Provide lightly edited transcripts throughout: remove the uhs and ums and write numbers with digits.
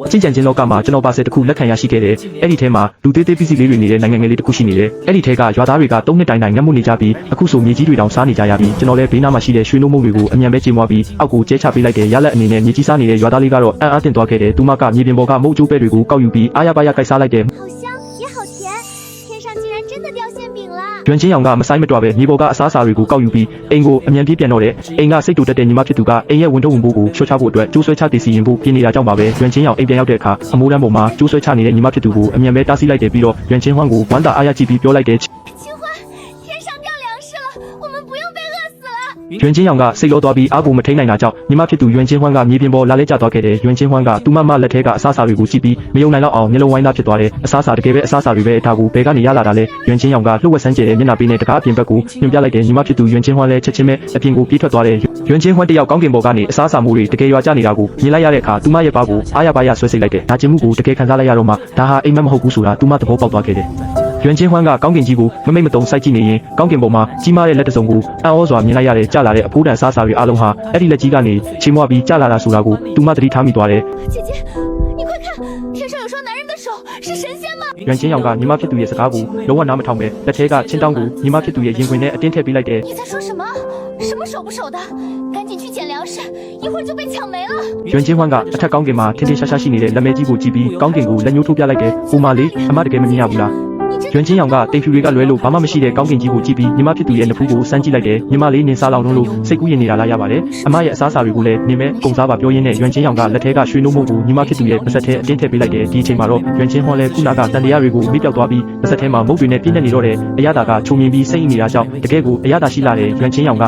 ကျင့်ကြံခြင်းလောကမှာကျွန်တော်ပါဆယ်တစ်ခုလက်ခံရရှိခဲ့တယ်။အဲ့ဒီထဲမှာလူသေးသေးပစ္စည်းလေးတွေနေတဲ့နိုင်ငံငယ်လေးတစ်ခုရှိနေတယ်။အဲ့ဒီထဲကရွာသားတွေက3နှစ်တိုင်တိုင်ငတ်မွနေကြပြီးအခုဆိုမြေကြီးတွေတောင်စားနေကြရပြီးကျွန်တော်လည်းဘေးနားမှာရှိတဲ့ရွှေနှုတ်မုံတွေကိုအမြန်ပဲကြေမွားပြီးအောက်ကိုကျဲချပေးလိုက်တဲ့ရလက်အနေနဲ့မြေကြီးစားနေတဲ့ရွာသားလေးကတော့အံ့အားသင့်သွားခဲ့တယ်။သူမကမြေပြင်ပေါ်ကမုတ်ကျိုးပဲတွေကိုကောက်ယူပြီးအားရပါရကိုက်စားလိုက်တယ်好香也好甜，天上竟然真的掉馅饼了。ရွှန်ချင်းရောင်ကမဆိုင်မတွပဲမြေပေါ်ကအစားအစာတွေကိုကောက်ယူပြီးအိမ်ကိုအမြန်ပြေးပြန်တော့တယ်။အိမ်ကစိတ်တူတက်တဲ့ညီမဖြစ်သူကအိမ်ရဲ့ဝန်ထုတ်ဝန်ပိုးကိုချွတ်ချဖို့အတွက်ကျိုးဆွဲချတည်စီရင်ဖို့ပြင်နေတာကြောင့်ပါပဲရွှန်ချင်းရောင်အိမ်ပြန်ရောက်တဲ့အခါအမိုးလမ်းပေါ်မှာကျိုးဆွဲချနေတဲ့ညီမဖြစ်သူကိုအမြန်ပဲတားဆီးလိုက်တယ်ပြီးတော့ရွှန်ချင်းဟွန်းကိုဝမ်းသာအားရကြည့်ပြီးပြောလိုက်တယ်清欢，天上掉粮食了，我们不用被饿死了。ရွှန်ချင်းရောင်ကစိတ်လောသွားပြီးအားကိုမထိန်နိုင်တာကြောင့်ညီမဖြစ်သူရွှန်ချင်းဟွန်းကမြေပြင်ပေါ်လာလဲကျသွားခဲ့တယ်ရွှန်ချင်းဟွန်းကသူမမလက်ထဲကအစားအစာတွေကိုကြည့်ပြီးမယုံနိုင်တော့အောင်မျက်လုံးဝိုင်းသားဖြစ်သွားတယ်အစားအစာတကယ်ပဲအစားအစာတွေပဲဒါကိုဘယ်ကနေရလာတာလဲရွှန်ချင်းရောင်ကလှုပ်ဝက်ဆန်းကျဲတဲ့မျက်နှာပေးနဲ့တကားအပြင်ဘက်ကိုညွှန်ပြလိုက်တယ်ညီမဖြစ်သူရွှန်ချင်းဟွန်းလည်းချက်ချင်းပဲအပြင်ကိုပြေးထွက်သွားတယ်ရွှန်ချင်းဟွန်းတယောက်ကောင်းကင်ပေါ်ကနေအစားအစာမှုတွေတကယ်ရွာကျနေတာကိုမြင်လိုက်ရတဲ့အခါသူမရဲ့ပါးကိုအားရပါရဆွဲစိတ်လိုက်တယ်ဒါကျင်မှုကိုတကယ်ခံစားလိုက်ရတော့မှဒါဟာအိမ်မက်မဟုတ်ဘူးဆိုတာသူမသဘောပေါက်သွားခဲ့တယ်ရွှန်ချင်းဟွန်းကကောင်းကင်ကြီးကိုမမိတ်မတုံစိုက်ကြည့်နေရင်ကောင်းကင်ပေါ်မှာကြီးမားတဲ့လက်တစုံကိုအံ့ဩစွာမြင်လိုက်ရတဲ့ကျလာတဲ့အဖိုးတန်စားစာတွေအားလုံးဟာအဲ့ဒီလက်ကြီးကနေချေမွားပြီးကျလာတာဆိုတာကိုသူမသတိထားမိသွားတယ်姐姐，你快看，天上有双男人的手，是神仙吗？ရွှန်ချင်းရောင်ကညီမဖြစ်သူရဲ့စကားကိုလုံးဝနားမထောင်ပဲလက်ထဲကချင်းတောင်းကိုညီမဖြစ်သူရဲ့ရင်ခွင်ထဲအတင်းထည့်ပေးလိုက်တယ်你在说什么？什么手不手的？赶紧去捡粮食，一会儿就被抢没了。ရွှန်ချင်းဟွန်းကအထက်ကောင်းကင်မှာထင်းထင်းရှားရှားရှိနေတဲ့လက်မဲကြီးကိုကြည့်ပြီးကောင်းကင်ကိုလက်ညှိုးထိုးပြလိုက်တယ်။ဟိုမလေးအမတကယ်မမြင်ရဘူးလားရွှန်ချင်းရောင်ကတိမ်ဖြူတွေကလွဲလို့ဘာမှမရှိတဲ့ကောင်းကင်ကြီးကိုကြည့်ပြီးညီမဖြစ်သူရဲ့နဖူးကိုစမ်းကြည့်လိုက်တယ်ညီမလေးနင်စားလောင်လုံးလို့စိတ်ကူးရင်နေတာလားရပါတယ်အမရဲ့အစားအစာတွေကိုလည်းနင်မဲကုန်စားပါပြောရင်းနဲ့ရွှန်ချင်းရောင်ကလက်ထဲကရွှေနှုတ်မုတ်ကိုညီမဖြစ်သူရဲ့ပါးစပ်ထဲအတင်းထည့်ပေးလိုက်တယ်ဒီအချိန်မှာတော့ရွှန်ချင်းဟွန်းလည်းခုနကတန်တရားတွေကိုမိပြောက်သွားပြီးပါးစပ်ထဲမှာမုတ်တွေနဲ့ပြည့်နေတော့တဲ့အရသာကချုံမြင်ပြီးစိတ်အိမ်နေတာကြောင့်တကယ်ကိုအရသာရှိလာတဲ့ရွှန်ချင်းရောင်က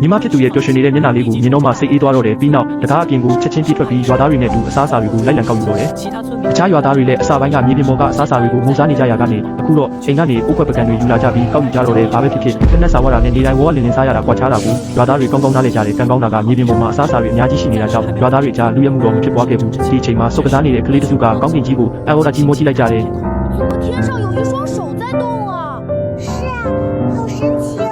ညီမဖြစ်သူရဲ့ပျော်ရွှင်နေတဲ့မျက်နှာလေးကိုမြင်တော့မှစိတ်အေးသွားတော့တယ်ပြီးနောက်တကားအပြင်ကိုချက်ချင်းပြေးထွက်ပြီးရွာသားတွေနဲ့တူအစားအစာတွေကိုလိုက်လံကောက်ယူတော့တယ်အခြားရွာသားတွေလည်းအစာပိုင်းကမြေပြင်ပေါ်ကအစားအစာတွေကိုမုံစားနေကြရကနေအခုတော့အိမ်ကနေအိုးခွက်ပကံတွေယူလာကြပြီးကောက်ယူကြတော့တယ်ဘာပဲဖြစ်ဖြစ်ဖက်နဲ့စာဝါတာနဲ့နေတိုင်းဝေါ်လင်းလင်းစားရတာကွာခြားတာကိုရွာသားတွေကောင်းကောင်းနားလည်ကြတယ်ကံကောင်းတာကမြေပြင်ပေါ်မှာအစားအစာတွေအများကြီးရှိနေတာကြောင့်ရွာသားတွေကြားလူရဲမှုတော့မဖြစ်ပွားခဲ့ဘူးဒီအချိန်မှာစုပ်ကစားနေတဲ့ကလေးတစ်စုကကောင်းကင်ကြီးကိုအံ့ဩတာကြီးမောကြည့်လိုက်ကြတယ်天上有一双手在动啊！是啊，好神奇哦！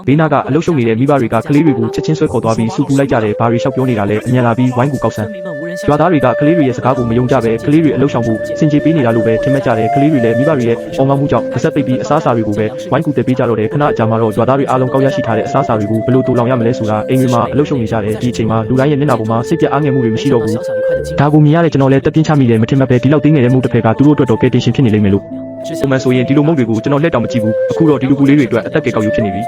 ဘေးနာကအလုရှုံနေတဲ့မိဘတွေကကလေးတွေကိုချက်ချင်းဆွဲခေါ်သွားပြီးစူပူလိုက်ကြတယ်ဘာတွေလျှောက်ပြောနေတာလဲအမြန်လာပြီးဝိုင်းကူကောက်ဆန်းရွာသားတွေကကလေးတွေရဲ့စကားကိုမယုံကြပဲကလေးတွေအလုရှောင်ဖို့စင်ကြေးပေးနေတာလို့ပဲထင်မှတ်ကြတယ်ကလေးတွေလည်းမိဘတွေရဲ့အောင်းကောင်းမှုကြောင့်ပါဆက်ပိတ်ပြီးအစားအစာတွေကိုပဲဝိုင်းကူတက်ပေးကြတော့တယ်ခဏအကြာမှာတော့ရွာသားတွေအားလုံးကောက်ရရှိထားတဲ့အစားအစာတွေကိုဘယ်လိုတူလောင်ရမလဲဆိုတာအိမ်တွေမှာအလုရှုံနေကြတယ်ဒီအချိန်မှာလူတိုင်းရဲ့မျက်နှာပေါ်မှာစိတ်ပြအားငယ်မှုတွေမရှိတော့ဘူးဒါကိုမြင်ရတဲ့ကျွန်တော်လည်းတက်ပြင်းချမိတယ်မထင်မှတ်ပဲဒီလောက်တင်းငယ်တဲ့မှုတစ်ဖက်ကသူတို့အတွက်တော့ကဲတင်ရှင်ဖြစ်နေလိမ့်မယ်လို့ပုံမှန်ဆိုရင်ဒီလိုမုတ်တွေကိုကျွန်တော်လက်တောင်မကြည့်ဘူးအခုတော့ဒီလိုကူလေးတွေအတွက်အသက်ကဲကောက်ယူဖြစ်နေပ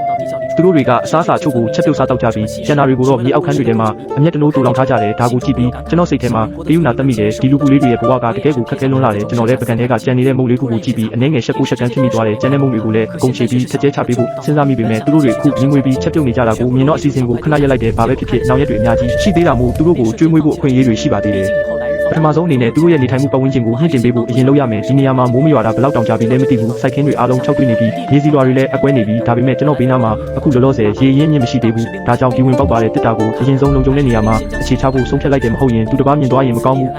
ြီသူတို့တွေကအစားအစာချုပ်ကိုချက်ပြုတ်စားတောက်ကြပြီးကျန်တာတွေကိုတော့မြေအောက်ခန်းတွေထဲမှာအမျက်တနိုးတူလောင်ထားကြတယ်ဒါကိုကြည့်ပြီးကျွန်တော်စိတ်ထဲမှာတယူနာတက်မိတယ်ဒီလူကူလေးတွေရဲ့ဘဝကတကယ်ကိုခက်ခဲလွန်းလာတယ်ကျွန်တော်လည်းပကံထဲကကြံနေတဲ့မုတ်လေးခုကိုကြည့်ပြီးအနှဲငယ်ရှက်ကိုရှက်ကန်းဖြစ်မိသွားတယ်ကျန်တဲ့မုတ်တွေကိုလည်းအကုန်ချေပြီးချက်ကျဲချပေးဖို့စဉ်းစားမိပေမဲ့သူတို့တွေခုရင်းငွေပြီးချက်ပြုတ်နေကြတာကိုမြင်တော့အစီအစဉ်ကိုခဏရက်လိုက်တယ်ဘာပဲဖြစ်ဖြစ်နောက်ရက်တွေအများကြီးရှိသေးတာမို့သူတို့ကိုကျွေးမွေးဖို့အခွင့်အရေးတွေရှိပါသေးတယ်ပထမဆုံးအနေနဲ့သူတို့ရဲ့နေထိုင်မှုပတ်ဝန်းကျင်ကိုမြင့်တင်ပေးဖို့အရင်လုပ်ရမယ်ဒီနေရာမှာမိုးမရွာတာဘယ်လောက်တောင်ကြပြီလဲမသိဘူးစိုက်ခင်းတွေအားလုံး၆တွင်းနေပြီးရေစီလွာတွေလည်းအကွဲနေပြီးဒါပေမဲ့ကျွန်တော်ဘေးနားမှာအခုလောလောဆယ်ရေရင်းမြင့်မရှိသေးဘူးဒါကြောင့်ဒီဝင်ပေါက်သွားတဲ့တစ်တာကိုအရင်ဆုံးလုံခြုံတဲ့နေရာမှာအခြေချဖို့ဆုံးဖြတ်လိုက်တယ်မဟုတ်ရင်သူတစ်ပါးမြင်သွားရင်မကောင်းဘူ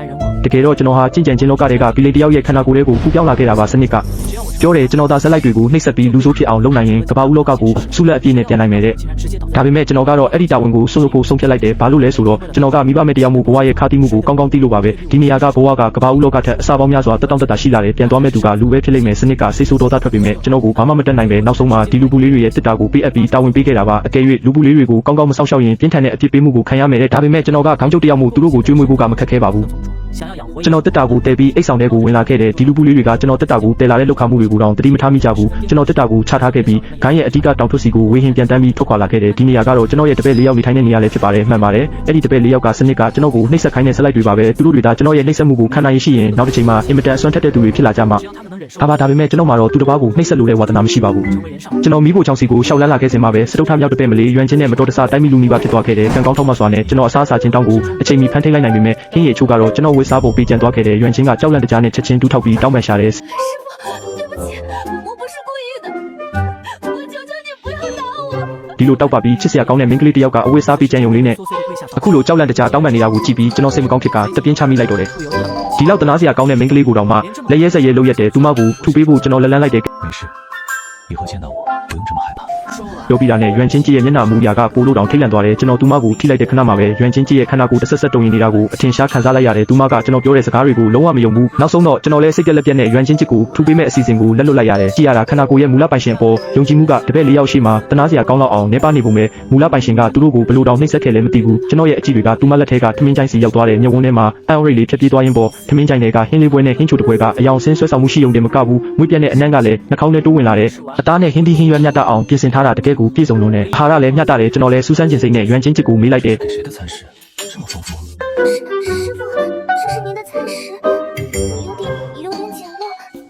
းတကယ်တော့ကျွန်တော်ဟာကြင်ကြံချင်းလောကတွေကပီလေတယောက်ရဲ့ခန္ဓာကိုယ်လေးကိုဖူးပြောင်းလာခဲ့တာပါစနစ်ကပြောတယ်ကျွန်တော်သာဇက်လိုက်တွေကိုနှိပ်စက်ပြီးလူဆိုးဖြစ်အောင်လုပ်နိုင်ရင်ကမ္ဘာဦးလောကကိုဆူလက်အပြည့်နဲ့ပြန်နိုင်မယ်တဲ့ဒါပေမဲ့ကျွန်တော်ကတော့အဲ့ဒီတာဝန်ကိုစွန့်လွတ်ဖို့ဆုံးဖြတ်လိုက်တယ်ဘာလို့လဲဆိုတော့ကျွန်တော်ကမိဘမဲ့တရားမှုဘဝရဲ့ခါတိမှုကိုကောင်းကောင်းသိလို့ပါပဲဒီနေရာကဘဝကကမ္ဘာဦးလောကထက်အစာပေါင်းများစွာတက်တောင့်တက်တာရှိလာတယ်ပြန်သွားမဲ့သူကလူပဲဖြစ်လိမ့်မယ်စနစ်ကစိတ်ဆိုးဒေါသထွက်ပေမဲ့ကျွန်တော်ကိုဘာမှမတက်နိုင်ပဲနောက်ဆုံးမှာဒီလူပူလေးတွေရဲ့တစ်တာကိုပေးအပ်ပြီးတာဝန်ပေးခဲ့တာပါအကယ်၍လူပူလေးတွေကိုကောင်းကောင်းမဆောက်ရှောက်ရင်ပြင်းထန်တဲ့အပြစ်ပေးမှုကိုခံရမယ်တဲ့ဒါပေမဲ့ကျွန်တော်ကခေါင်းကျုပ်တယောက်မှုသူတို့ကိုကျွေးမွေးဖို့ကမခက်ခဲပါဘူးကျွန်တော်တက်တာကိုတဲပြီးအိတ်ဆောင်တဲ့ကိုဝင်လာခဲ့တယ်ဒီလူပူလေးတွေကကျွန်တော်တက်တာကိုတဲလာတဲ့လောက်ခမှုတွေကိုတော့တတိမထားမိကြဘူးကျွန်တော်တက်တာကိုချထားခဲ့ပြီးဂိုင်းရဲ့အဓိကတောင်ထွတ်စီကိုဝေဟင်ပြန်တန်းပြီးထွက်ခွာလာခဲ့တယ်ဒီနေရာကတော့ကျွန်တော်ရဲ့တပည့်၄ယောက်နေထိုင်တဲ့နေရာလေးဖြစ်ပါတယ်မှန်ပါတယ်အဲ့ဒီတပည့်၄ယောက်ကစနစ်ကကျွန်တော်ကိုနှိပ်စက်ခိုင်းတဲ့စလိုက်တွေပါပဲသူတို့တွေကကျွန်တော်ရဲ့နှိပ်စက်မှုကိုခံနိုင်ရရှိရင်နောက်တစ်ချိန်မှာအင်မတန်အစွမ်းထက်တဲ့သူတွေဖြစ်လာကြမှာဒါပေမဲ့ကျွန်တော်မှာတော့သူတစ်ပါးကိုနှိပ်စက်လို့တဲ့ဝါသနာမရှိပါဘူးကျွန်တော်မိဖို့ချောင်းစီကိုရှောက်လန်းလာခဲ့စင်မှာပဲစတုထမြောက်တပည့်မလေးရွမ်းချင်းနဲ့မတော်တဆတိုင်းမိလူမိပါဖြစ်သွားခဲ့တယ်ကံကောင်းထောက်မှစွာနဲ့ကျွန်တော်အစားအစာချင်းတောင်းကိုအချိန်မီဖန်ထိန်လိုက်နိုင်ပေမဲ့ဟင်းရချိုးကတော့ကျွန်တော်ဝေစားဖို့ပေးကြံသွားခဲ့တယ်ရွမ်းချင်းကကြောက်လန့်တကြားနဲ့ချက်ချင်းတူးထောက်ပြီးတောင်းပန်ရှာတယ်ဒီလိုတောက်ပါပြီးချစ်စရာကောင်းတဲ့မင်းကလေးတစ်ယောက်ကအဝေးစားပြီးကြံယုံလေးနဲ့အခုလိုကြောက်လန့်တကြားတောင်းပန်နေတာကိုကြည့်ပြီးကျွန်တော်စိတ်မကောင်းဖြစ်ကတပြင်းချမိလိုက်တော့တယ်ဒီလောက်တနာစရာကောင်းတဲ့မင်းကလေးကိုတောင်မှလက်ရဲဆက်ရဲလုပ်ရက်တယ်သူမကိုထူပေးဖို့ကျွန်တော်လက်လန်းလိုက်တယ်没事以后见到我不用这么害怕ပြောပြီးတာနဲ့ရွမ်ချင်းကြီးရဲ့မျက်နှာမူရာကပိုလို့တောင်ထိတ်လန့်သွားတယ်ကျွန်တော်သူမကိုထိလိုက်တဲ့ခဏမှာပဲရွမ်ချင်းကြီးရဲ့ခန္ဓာကိုယ်တစ်ဆက်ဆက်တုံရင်နေတာကိုအထင်ရှားခံစားလိုက်ရတယ်သူမကကျွန်တော်ပြောတဲ့စကားတွေကိုလုံးဝမယုံဘူးနောက်ဆုံးတော့ကျွန်တော်လည်းစိတ်ပြက်လက်ပြက်နဲ့ရွမ်ချင်းကြီးကိုထူပေးမဲ့အစီအစဉ်ကိုလက်လွတ်လိုက်ရတယ်ကြည့်ရတာခန္ဓာကိုယ်ရဲ့မူလပိုင်ရှင်ပေါ်ယုံကြည်မှုကတပည့်၄ယောက်ရှိမှတနာစရာကောင်းလောက်အောင်နေပါနေပုံပဲမူလပိုင်ရှင်ကသူတို့ကိုဘလို့တောင်နှိမ့်ဆက်ခဲ့လဲမသိဘူးကျွန်တော်ရဲ့အကြည့်တွေကသူမလက်ထဲကထမင်းချိုင်းစီရောက်သွားတဲ့ညဝန်းထဲမှာအန်ရိတ်လေးဖြတ်ပြေးသွားရင်းပေါ်ထမင်းချိုင်းတွေကဟင်းလေးပွဲနဲ့ဟင်းချိုတပွဲကအယောင်ဆင်းဆွဲဆောင်မှုရှိုံတင်မကဘူးမွေးပြက်နဲ့အနံ့ကလည်းနှာခေါင်းနဲ့တိုးဝင်လာတဲ့အသားနဲ့ဟင်းသီးဟင်းရွက်မြတ်တအောင်ပြင်ဆင်ထားတာတကယ်ကိုပြည့်စုံလုံးနဲ့အာဟာရလည်းမြတ်တတယ်ကျွန်တော်လည်းစူးစမ်းခြင်းစိတ်နဲ့ရွမ်ချင်းချစ်ကိုမေးလိုက်တယ်谁的餐食这么丰富？师傅，这是您的餐食，有点简陋，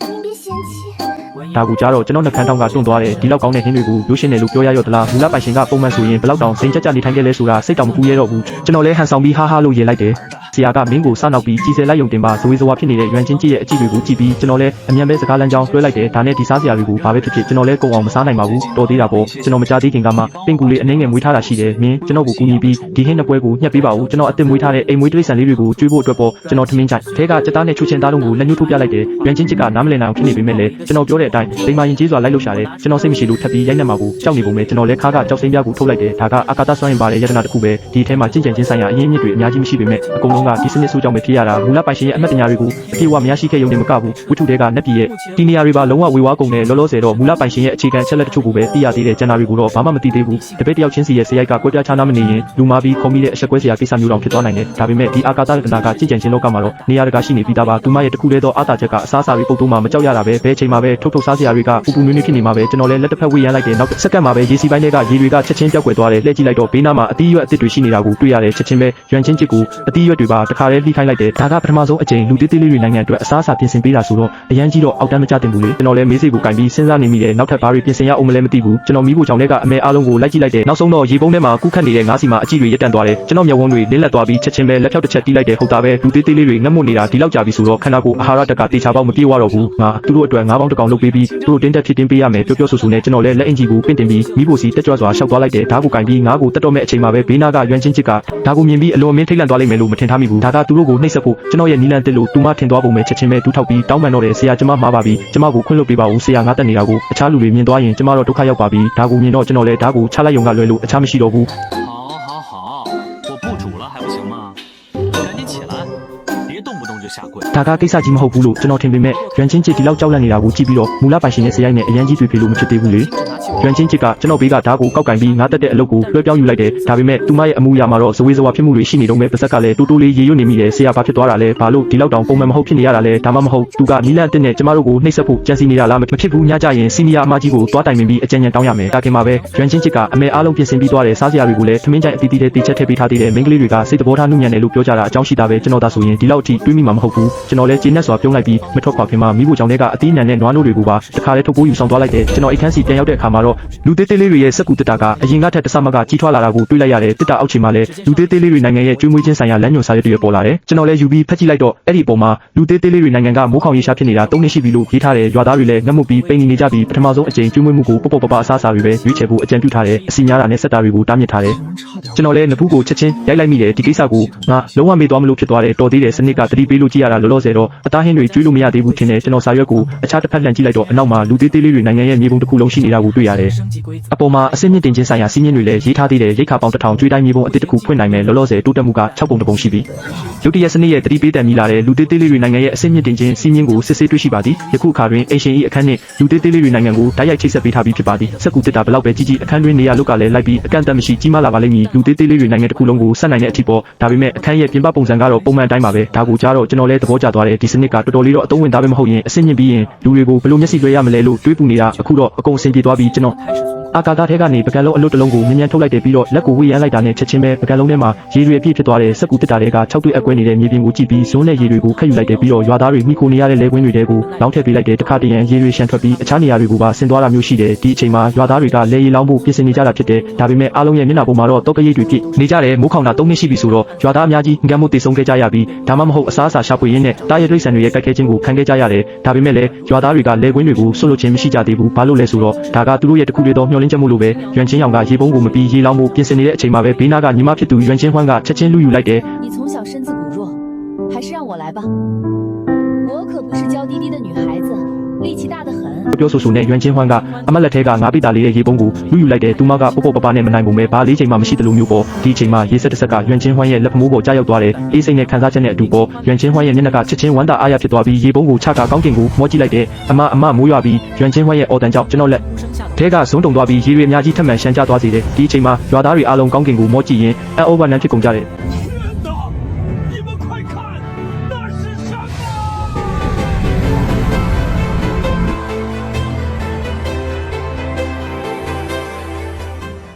您别嫌弃。ဒါကူကြတော့ကျွန်တော်နှခမ်းတောင်းကတွန့်သွားတယ်ဒီလောက်ကောင်းတဲ့ဟင်းတွေကိုရိုးရှင်းတယ်လို့ပြောရရော့သလားမူလပိုင်ရှင်ကပုံမှန်ဆိုရင်ဘလောက်တောင်စိန်ကြကြနေထိုင်ခဲ့လဲဆိုတာစိတ်တောင်မကူရဲတော့ဘူးကျွန်တော်လည်းဟန်ဆောင်ပြီးဟာလို့ရေလိုက်တယ်ဆရာကမင်းကိုစနောက်ပြီးကြီးစဲလိုက်ယုံတင်ပါဇဝေဇဝါဖြစ်နေတဲ့ရွမ်ချင်းကြီးရဲ့အကြည့်တွေကိုကြည့်ပြီးကျွန်တော်လည်းအမြန်ပဲစကားလမ်းကြောင်းလွှဲလိုက်တယ်ဒါနဲ့ဒီစားစရာတွေကိုဘာပဲဖြစ်ဖြစ်ကျွန်တော်လည်းကုန်အောင်မစားနိုင်ပါဘူးတော်သေးတာပေါ့ကျွန်တော်မကြသေးခင်ကမှပင်ကူလေးအနှင်းငယ်မွေးထားတာရှိတယ်မင်းကျွန်တော်ကိုကူညီပြီးဒီဟင်းနှစ်ပွဲကိုညှက်ပေးပါဦးကျွန်တော်အစ်စ်မွေးထားတဲ့အိမ်မွေးတိရစ္ဆာန်လေးတွေကိုကျွေးဖို့အတွက်ပေါ့ကျွန်တော်ထမင်းချိုင်ထဲကစက်သားနဲ့ချူချင်းသားလုံးကိုလက်ညှိုးထိုးပြလိုက်တယ်ရွမ်ချင်းကြီးကနားမလည်နိုင်အောင်ဖြစ်နေပေမဲ့လည်းကျွန်တော်ပြောတဲ့အတိုင်းဒိမ်မာရင်ကြီးစွာလိုက်လို့ရှာတယ်ကျွန်တော်စိတ်မရှိလို့ထပ်ပြီးရိုက်နှက်မှာကိုကြောက်နေပုံပဲကျွန်တော်လည်းခါကကြောက်စိမ့်ပြကိုထုတ်လိုက်တယ်ဒါကအာကာသစွမ်းရင်ပါတဲ့ယတနာတစ်ခုပဲဒီထဲမှာကြင်ကြံချင်းဆိုင်ရာအရင်းအမြစ်တွေအများကြီးမရှိပေမဲ့အကုန်လုံးကဒီစနစ်ဆိုးကြောင့်ပဲဖြစ်ရတာမူလပိုင်ရှင်ရဲ့အမှတ်တညာတွေကိုအပြေအဝမရရှိခဲ့ရုံနဲ့မကဘူးဝတ္ထုတွေကနက်ပြည်ရဲ့ဒီနေရာတွေပါလုံးဝဝေဝါးကုန်တယ်လောလောဆယ်တော့မူလပိုင်ရှင်ရဲ့အခြေခံချက်လက်တချို့ကိုပဲသိရသေးတယ်ကျန်တာတွေကိုတော့ဘာမှမသိသေးဘူးတပည့်တယောက်ချင်းစီရဲ့စရိုက်ကကွဲပြားခြားနားမနေရင်လူမာပြီးခုံမိတဲ့အဆက်ကွဲစရာကိစ္စမျိုးတောင်ဖြစ်သွားနိုင်တယ်ဒါပေမဲ့ဒီအာကာသရတနာကကြင်ကြံချင်းလောကမှာတော့နေရာတကာရှိနေပြီးသားပါသူမရဲ့တခုတည်းသောအာသာချက်ကအစားအစာတွေပုတ်တိုးမှမကြောက်ရတာပဲဘယ်ချိန်မှာပဲထုတ်စားစရာတွေကပူပူနွေးနွေးဖြစ်နေမှာပဲကျွန်တော်လည်းလက်တစ်ဖက်ဝေးရမ်းလိုက်တယ်နောက်စက္ကန့်မှာပဲရေစီပိုင်းတွေကရေတွေကချက်ချင်းပြောက်ကွယ်သွားတယ်လှည့်ကြည့်လိုက်တော့ဘေးနားမှာအသီးရွက်အသစ်တွေရှိနေတာကိုတွေ့ရတယ်ချက်ချင်းပဲရွမ်ချင်းချစ်ကိုအသီးရွက်တွေပါတခါတည်းလှိခိုင်းလိုက်တယ်ဒါကပထမဆုံးအကြိမ်လူသေးသေးလေးတွေနိုင်ငံအတွက်အစားအစာပြင်ဆင်ပေးတာဆိုတော့အရန်ကြီးတော့အောက်တန်းမကျတင်ဘူးလေကျွန်တော်လည်းမေးစိတ်ကိုကင်ပြီးစဉ်းစားနေမိတယ်နောက်ထပ်ဘာတွေပြင်ဆင်ရအောင်မလဲမသိဘူးကျွန်တော်မိဖို့ကြောင့်လည်းကအမဲအားလုံးကိုလိုက်ကြည့်လိုက်တယ်နောက်ဆုံးတော့ရေပုံးထဲမှာကူးခတ်နေတဲ့ငါးစီမှာအကြည့်တွေရက်တန့်သွားတယ်ကျွန်တော်မျက်ဝန်းတွေလင်းလက်သွားပြီးချက်ချင်းပဲလက်ဖြောက်တစ်ချက်တီးလိုက်တယ်ဟုတ်တာပဲလူသေးသေးလေးတွေငတ်မွတ်နေတာဒီလောက်ကြာပြီဆိုတော့ခန္ဓာကိုယ်အာဟာရတက်ကတေချာပေါက်မပြေဝတော့ဘူးငါသူတို့အတွက်ငါးပေါင်းတစ်ကောင်လုပ်ပေးပြီးသူတို့တင်းတက်ဖြစ်တင်းပေးရမယ်ပြောဆူဆူနဲ့ကျွန်တော်လည်းလက်အင်ကြီးကိုပင့်တင်ပြီးမိဖို့စီတက်ကြွစွာရှောက်သွားလိုက်တယ်ဓာတ်ကိုကင်ပြီးငါးကိုတက်တော့မဲ့အချိန်မှာပဲဘေးနားကရွမ်ချင်းချစ်ကဓာတ်ကိုမြင်ပြီးအလွန်အမင်းထိတ်လန့်သွားလိမ့်မယ်လို့မထင်ထားမိဘူးဒါကသူတို့ကိုနှိပ်စက်ဖို့ကျွန်တော်ရဲ့နီလန်တစ်လို့သူမထင်သွားပုံပဲချက်ချင်းပဲတူးထောက်ပြီးတောင်းပန်တော့တယ်ဆရာကျမမှားပါပြီကျမကိုခွင့်လွှတ်ပေးပါဦးဆရာငါတက်နေတာကိုအခြားလူတွေမြင်သွားရင်ကျမတော့ဒုက္ခရောက်ပါပြီဒါကိုမြင်တော့ကျွန်တော်လည်းဓာတ်ကိုချလိုက်ရုံကလွယ်လို့အခြားမရှိတော့ဘူး好，我不煮了还不行吗？赶紧起来，别动不动就下跪。ဒါကကိစ္စကြီးမဟုတ်ဘူးလို့ကျွန်တော်ထင်ပေမဲ့ရွမ်ချင်းချစ်ဒီလောက်ကြောက်လန့်နေတာကိုကြည့်ပြီးတော့မူလပိုင်ရှင်ရဲ့စရိုက်နဲ့အရန်ကြီးတွေဖြစ်လို့မဖြစ်သေးဘူးလေရွမ်ချင်းချစ်ကကျွန်တော်ဘေးကဓာတ်ကိုကောက်ကင်ပြီးငါတက်တဲ့အလုပ်ကိုလွှဲပြောင်းယူလိုက်တယ်ဒါပေမဲ့သူမရဲ့အမှုရာမှာတော့ဇဝေဇဝါဖြစ်မှုတွေရှိနေတော့မဲ့ပါဇက်ကလည်းတူတူလေးရေရွတ်နေမိတယ်ဆရာဘာဖြစ်သွားတာလဲဘာလို့ဒီလောက်တောင်ပုံမှန်မဟုတ်ဖြစ်နေရတာလဲဒါမှမဟုတ်သူကနီလန်တက်နဲ့ကျမတို့ကိုနှိပ်စက်ဖို့ကြံစီနေတာလားမဖြစ်ဘူးညကြရင်စီနီယာအမကြီးကိုသွားတိုင်ပင်ပြီးအကြံဉာဏ်တောင်းရမယ်ဒါခင်မှာပဲရွမ်ချင်းချစ်ကအမေအားလုံးပြင်ဆင်ပြီးသွားတယ်စားစရာတွေကိုလည်းထမင်းကြိုင်အတီးတီးတဲ့တေချက်ထည့်ပေးထားသေးတယ်မိန်းကလေးတွေကစိတ်တဘောထားနှုတ်ညံ့တယ်လို့ပြောကြတာအကြောင်းရှိတာပဲကျွန်တော်သာဆိုရင်ဒီလောက်အထိတွေးမိမှာမဟုတ်ဘူးကျွန်တော်လည်းကျေနပ်စွာပြုံးလိုက်ပြီးမထွက်ခွာခင်မှာမိဖို့ကြောင့်လည်းကအသီးနှံနဲ့နွားနို့တွေကိုပါတခါလေးထုတ်ပိုးယူဆောင်သွားလိုက်တယ်ကျွန်တော်အိတ်ခမ်းစီပြန်ရောက်တဲ့အခါမှာတော့လူသေးသေးလေးတွေရဲ့စက်ကူတက်တာကအရင်ကထက်တဆမကကြီးထွားလာတာကိုတွေ့လိုက်ရတယ်တက်တာအောက်ခြေမှာလည်းလူသေးသေးလေးတွေနိုင်ငံရဲ့ကျွေးမွေးခြင်းဆိုင်ရာလမ်းညွှန်စာရွက်တွေပေါ်လာတယ်ကျွန်တော်လည်းယူပြီးဖက်ကြည့်လိုက်တော့အဲ့ဒီပုံမှာလူသေးသေးလေးတွေနိုင်ငံကမိုးခေါင်ရေရှားဖြစ်နေတာ3နှစ်ရှိပြီလို့ရေးထားတယ်ရွာသားတွေလည်းငတ်မှုပြီးပိန်နေကြပြီးပထမဆုံးအကြိမ်ကျွေးမွေးမှုကိုပေါ့ပေါ့ပပအစားအစာတွေပဲရွေးချယ်ဖို့အကြံပြုထားတယ်အစီများတာနဲ့စက်တာတွေကိုတားမြစ်ထားတယ်ကျွန်တော်လည်းနဖူးကိုချက်ချင်းရိုက်လိုက်မိတယ်ဒီကိစ္စကိုငါလုံးဝမေ့သွားမလို့ဖြစ်သွားတယ်တော်သေးတယ်စနစ်ကတတိပေးလို့ကြည့်ရတာလောလောဆယ်တော့အသားဟင်းတွေကျွေးလို့မရသေးဘူးထင်တယ်ကျွန်တော်စာရွက်ကိုအခြားတစ်ဖက်လှန်ကြည့်လိုက်တော့အနောက်မှာလူသေးသေးလေးတွေနိုင်ငံရဲ့မြေပုံတစ်ခုလုံးရှိနေတာကိုတွေ့ရတယ်အပေါ်မှာအစင်းမြင့်တင်ခြင်းဆိုင်ရာစီးမြင့်တွေလည်းရေးထားသေးတယ်ရိတ်ခါပေါင်း1000ကျွေးတိုင်းမြေပုံအသစ်တစ်ခုဖွင့်နိုင်မယ်လောလောဆယ်တိုးတက်မှုက6ပုံတစ်ပုံရှိပြီရုတ်တရက်စနစ်ရဲ့တတိပေးတန်မိလာတဲ့လူသေးသေးလေးတွေနိုင်ငံရဲ့အစင်းမြင့်တင်ခြင်းစီးမြင့်ကိုစစ်ဆေးတွေ့ရှိပါသည်ယခုအခါတွင်အရှင်၏အခန်းနှင့်လူသေးသေးလေးတွေနိုင်ငံကိုတိုက်ရိုက်ချိတ်ဆက်ပေးထားပြီးဖြစ်ပါသည်စက်ကူတစ်တာဘလောက်ပဲကြီးကြီးအခန်းတွင်နေရာလုကလည်းလိုက်ပြီးအကန့်အသတ်မရှိကြီးမားလာပါလိမ့်မည်လူသေးသေးလေးတွေနိုင်ငံတစ်ခုလုံးကိုဆက်နိုင်တဲ့အထိပေါ်ဒါပေမဲ့အခန်းရဲ့ပြင်ပပုံစံကတော့ပုံမှန်တိုင်းပါပဲဒါကိုကြားတော့ကျွန်တော်လည်းသဘောကျသွားတယ်ဒီစနစ်ကတော်တော်လေးတော့အသုံးဝင်သားပဲမဟုတ်ရင်အစင်းမြင့်ပြီးရင်လူတွေကိုဘယ်လိုမျက်စိလွှဲရမလဲလို့တွေးပူနေတာအခုတော့အကုန်အဆင်ပြေသွားပြီးကျွန်တော်အာကာသထဲကနေပကံလုံးအလွတ်တလုံးကိုမြ мян ထုတ်လိုက်တယ်ပြီးတော့လက်ကိုဝေးရမ်းလိုက်တာနဲ့ချက်ချင်းပဲပကံလုံးထဲမှာရေတွေအပြည့်ဖြစ်သွားတယ်စက်ကူတက်တာတွေက6တွေ့အကွဲနေတဲ့မြေပြင်ကိုကြည့်ပြီးဇွန်းနဲ့ရေတွေကိုခက်ယူလိုက်တယ်ပြီးတော့ရွာသားတွေမိခိုနေရတဲ့လဲကွင်းတွေတဲကိုလောင်းထည့်ပေးလိုက်တယ်တခါတည်းရန်ရေတွေရှန်ထွက်ပြီးအခြားနေရာတွေကိုပါဆင်သွားတာမျိုးရှိတယ်ဒီအချိန်မှာရွာသားတွေကလဲရီလောင်းဖို့ပြင်ဆင်နေကြတာဖြစ်တယ်ဒါပေမဲ့အားလုံးရဲ့မျက်နှာပေါ်မှာတော့တောက်ကရိပ်တွေပြည့်နေကြတယ်မိုးခေါင်တာ3နှစ်ရှိပြီဆိုတော့ရွာသားအများကြီးငတ်မှုတည်ဆုံးခဲ့ကြရပြီးဒါမှမဟုတ်အစားအစာရှာဖွေရင်းနဲ့တားရဒိတ်ဆန်တွေရဲ့ကြိုက်ခဲခြင်းကိုခံခဲ့ကြရတယ်ဒါပေမဲ့လည်းရွာသားတွေကလဲကွင်းတွေကိုဆွတ်လွတ်ခြင်းမရှိကြသေးဘူးဘာလို့လဲဆိုတော့ဒါကသူတို့ရဲ့တခုတည်းသောမျှော်လင့်ချက်မှုလိုပဲရွမ်ချင်းရောင်ကရေပုံးကိုမပြီးရေလောင်းဖို့ပြင်ဆင်နေတဲ့အချိန်မှာပဲဘေးနားကညီမဖြစ်သူရွမ်ချင်းဟွန်းကချက်ချင်းလူယူလိုက်တယ်你从小身子骨弱还是让我来吧我可不是娇滴滴的女孩子我力气大得很。 ပြောဆိုဆိုနဲ့ရွမ်ချင်းဟွမ်ကအမတ်လက်ထဲကငါးပိတာလေးရဲ့ရေပုံးကိုလူယူလိုက်တယ်သူမကပေါ့ပေါ့ပပနဲ့မနိုင်ဘူးမဲဘာလေးချိန်မှမရှိတယ်လို့မျိုးပေါ့ဒီချိန်မှာရေဆက်တစ်ဆက်ကရွမ်ချင်းဟွမ်ရဲ့လက်ဖမိုးပေါ်ကြားရောက်သွားတယ်အေးစိမ့်နဲ့ခံစားချက်နဲ့အတူပေါ့ရွမ်ချင်းဟွမ်ရဲ့မျက်နှာကချက်ချင်းဝမ်းသာအားရဖြစ်သွားပြီးရေပုံးကိုချကကောင်းကင်ကိုမောကြည့်လိုက်တယ်အမမိုးရွာပြီးရွမ်ချင်းဟွမ်ရဲ့အော်တန်ကြောင့်ကျွန်တော်လက်ထဲကဇုံးတုံသွားပြီးရေတွေအများကြီးထပ်မံရှမ်းကျသွားစေတယ်ဒီအချိန်မှာရွာသားတွေအားလုံးကောင်းကင်ကိုမောကြည့်ရင်အံ့ဩဝါနန်းဖြစ်ကုန်ကြတယ်